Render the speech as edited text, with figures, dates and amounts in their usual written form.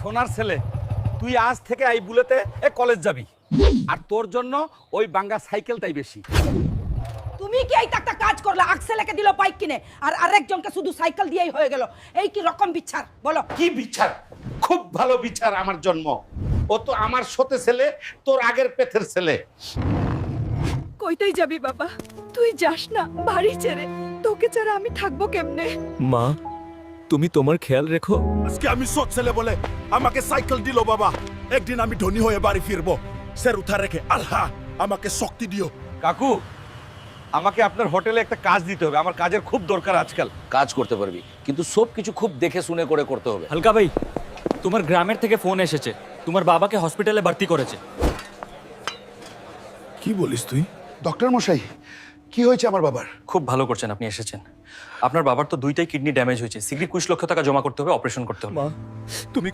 সোনার ছেলে, তুই আজ থেকে এই বুলেতে কলেজ যাবি, আর তোর জন্য ওই বাঙ্গা সাইকেলটাই বেশি। তুমি কি এই একটা কাজ করলে? আকসেলেকে দিল বাইক কিনে, আর আরেকজনকে শুধু সাইকেল দিয়েই হয়ে গেল। এই কি রকম বিচার বলো? কি বিচার? খুব ভালো বিচার। আমার জন্ম, ও তো আমার সতে ছেলে, তোর আগের পেটের ছেলে। কইতেই যাবি বাবা? তুই যাস না বাড়ি ছেড়ে। তোকে ছাড়া আমি থাকবো কেমনে? মা, তুমি তোমার খেয়াল রেখো। আজকে আমি সৎ ছেলে বলে আমাকে সাইকেল দিল বাবা। একদিন আমি ধনী হয়ে বাড়ি ফিরবো। স্যার উঠা রেখে আল্লাহ আমাকে শক্তি দিও। কাকু, আমাকে আপনার হোটেলে একটা কাজ দিতে হবে, আমার কাজের খুব দরকার আজকাল। কাজ করতে পারবি, কিন্তু সব কিছু খুব দেখে শুনে করে করতে হবে। হালকা ভাই, তোমার গ্রামের থেকে ফোন এসেছে, তোমার বাবাকে হসপিটালে ভর্তি করেছে। কি বলিস তুই? ডক্টর মশাই, কি হয়েছে আমার বাবার? খুব ভালো করছেন আপনি এসেছেন। আপনার বাবার তো দুইটাই কিডনি ড্যামেজ হয়েছে, শীঘ্রই 20 লক্ষ টাকা জমা করতে হবে, অপারেশন করতে হবে। তুমি